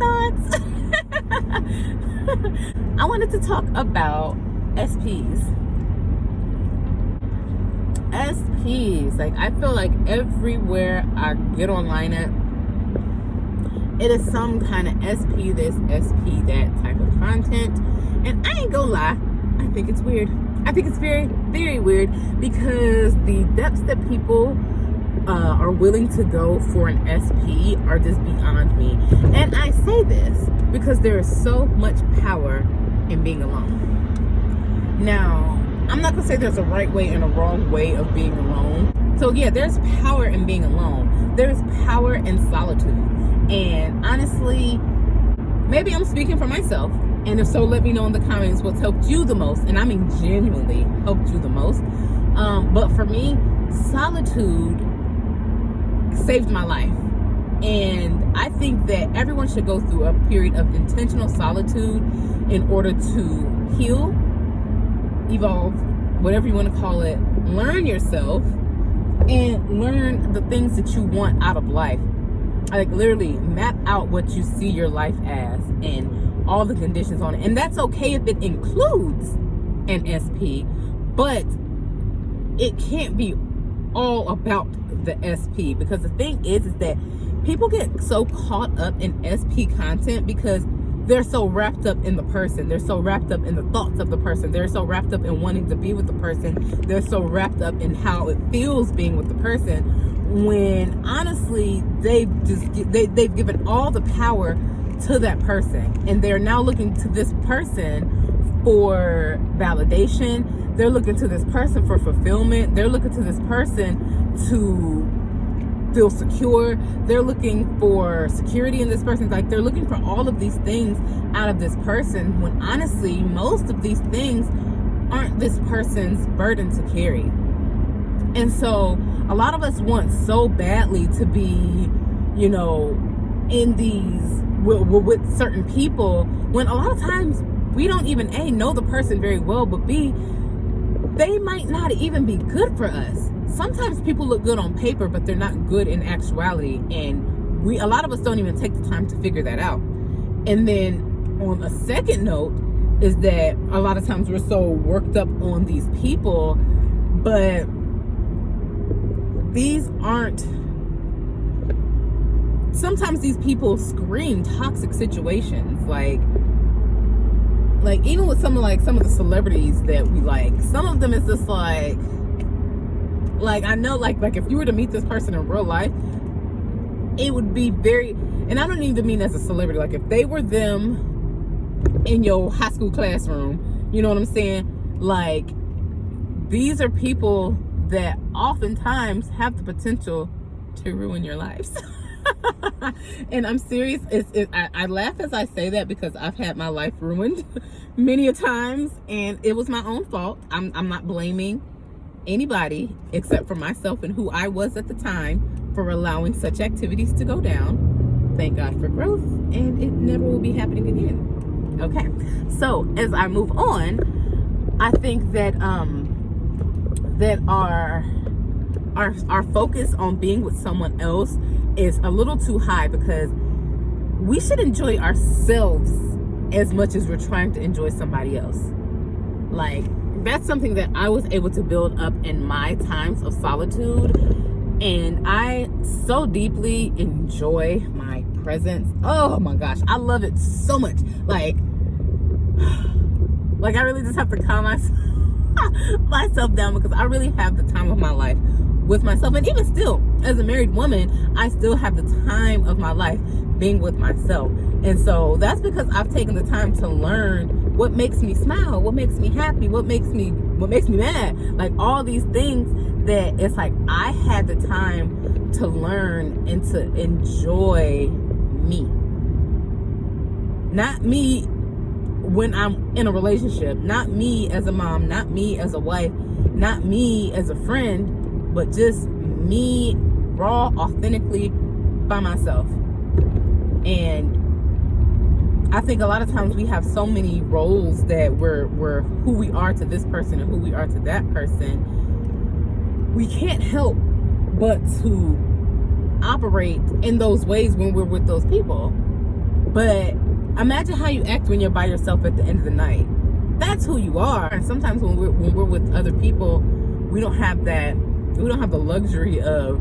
thoughts. I wanted to talk about SPs. SPs. Like, I feel like everywhere I get online at, it is some kind of SP this, SP that type of content. And I ain't gonna lie, I think it's weird. I think it's very, very weird, because the depths that people are willing to go for an SP are just beyond me. And I say this because there is so much power in being alone. Now, I'm not gonna say there's a right way and a wrong way of being alone. So yeah, there's power in being alone. There's power in solitude. And honestly, maybe I'm speaking for myself. And if so, let me know in the comments what's helped you the most. And I mean genuinely helped you the most. But for me, solitude saved my life. And I think that everyone should go through a period of intentional solitude in order to heal, evolve, whatever you want to call it, learn yourself, and learn the things that you want out of life. Like, literally map out what you see your life as and all the conditions on it. And that's okay if it includes an SP, but it can't be all about the SP, because the thing is that people get so caught up in SP content because they're so wrapped up in the person. They're so wrapped up in the thoughts of the person. They're so wrapped up in wanting to be with the person. They're so wrapped up in how it feels being with the person, when honestly they've given all the power to that person, and they're now looking to this person for validation. They're looking to this person for fulfillment. They're looking to this person to feel secure. They're looking for security in this person. Like, they're looking for all of these things out of this person, when honestly most of these things aren't this person's burden to carry. And so a lot of us want so badly to be, you know, in these with certain people, when a lot of times we don't even A, know the person very well, but B, they might not even be good for us. Sometimes people look good on paper, but they're not good in actuality. And a lot of us don't even take the time to figure that out. And then on a second note is that a lot of times we're so worked up on these people, but these aren't, sometimes these people scream toxic situations. Like even with some of the celebrities that we like, some of them is just like I know, like if you were to meet this person in real life, it would be very, and I don't even mean as a celebrity, like if they were them in your high school classroom, you know what I'm saying? Like, these are people that oftentimes have the potential to ruin your lives. And I'm serious. I laugh as I say that, because I've had my life ruined many a times, and it was my own fault. I'm not blaming anybody except for myself and who I was at the time for allowing such activities to go down. Thank God for growth, and it never will be happening again. Okay, so as I move on, I think that our focus on being with someone else is a little too high, because we should enjoy ourselves as much as we're trying to enjoy somebody else. Like, that's something that I was able to build up in my times of solitude, and I so deeply enjoy my presence. Oh my gosh, I love it so much. Like I really just have to calm myself down, because I really have the time of my life with myself. And even still, as a married woman, I still have the time of my life being with myself. And so that's because I've taken the time to learn what makes me smile, what makes me happy, what makes me mad. Like, all these things that it's like I had the time to learn and to enjoy me. Not me when I'm in a relationship, not me as a mom, not me as a wife, not me as a friend, but just me raw, authentically by myself. And I think a lot of times we have so many roles that we're who we are to this person and who we are to that person. We can't help but to operate in those ways when we're with those people. But imagine how you act when you're by yourself at the end of the night. That's who you are. And sometimes when we're with other people, we don't have the luxury of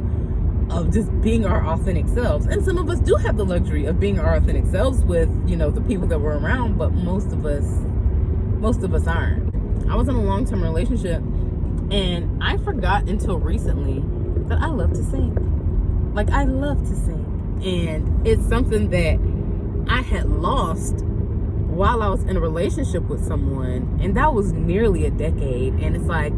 just being our authentic selves. And some of us do have the luxury of being our authentic selves with, the people that we're around, but most of us aren't. I was in a long-term relationship, and I forgot until recently that I love to sing. Like, I love to sing. And it's something that I had lost while I was in a relationship with someone, and that was nearly a decade. And it's like,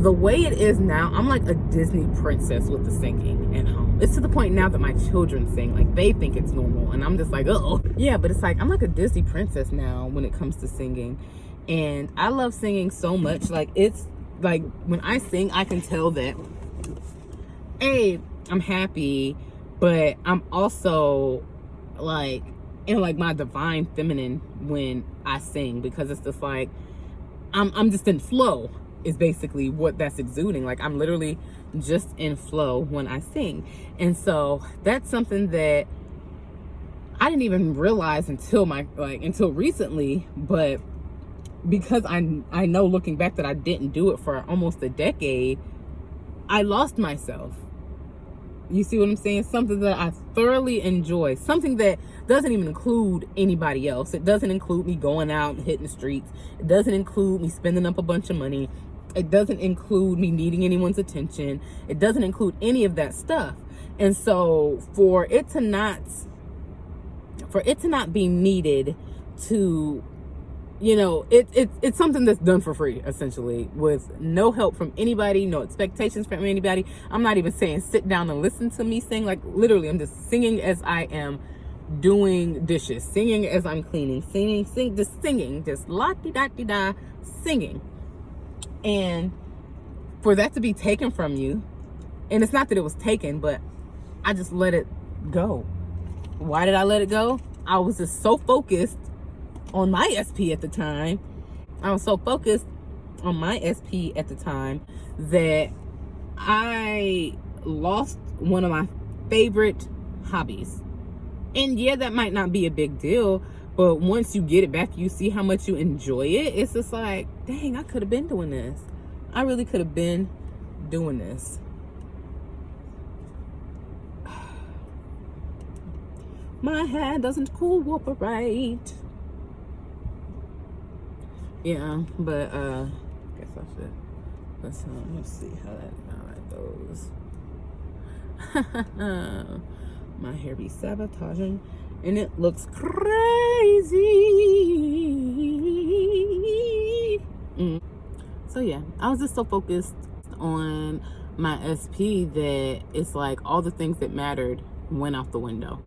the way it is now, I'm like a Disney princess with the singing at home. It's to the point now that my children sing, like, they think it's normal, and I'm just like, oh yeah. But it's like, I'm like a Disney princess now when it comes to singing, and I love singing so much. Like, it's like, when I sing, I can tell that, hey, I'm happy, but I'm also like in like my divine feminine when I sing, because it's just like I'm just in flow is basically what that's exuding. Like, I'm literally just in flow when I sing. And so that's something that I didn't even realize until recently, but because I know looking back that I didn't do it for almost a decade, I lost myself. You see what I'm saying? Something that I thoroughly enjoy. Something that doesn't even include anybody else. It doesn't include me going out and hitting the streets. It doesn't include me spending up a bunch of money. It doesn't include me needing anyone's attention. It doesn't include any of that stuff. And so for it to not be needed to, it's something that's done for free, essentially, with no help from anybody, no expectations from anybody. I'm not even saying sit down and listen to me sing. Like, literally, I'm just singing as I am doing dishes, singing as I'm cleaning, singing, just la-di-da-di-da, singing. And for that to be taken from you, and it's not that it was taken, but I just let it go. Why did I let it go? I was just so focused on my SP at the time. That I lost one of my favorite hobbies. And yeah, that might not be a big deal, but once you get it back, you see how much you enjoy it. It's just like, dang, I could have been doing this. I really could have been doing this. My hair doesn't cooperate. Yeah, but guess I should. Let's see how that goes. My hair be sabotaging, and it looks crazy. So yeah, I was just so focused on my SP that it's like all the things that mattered went out the window.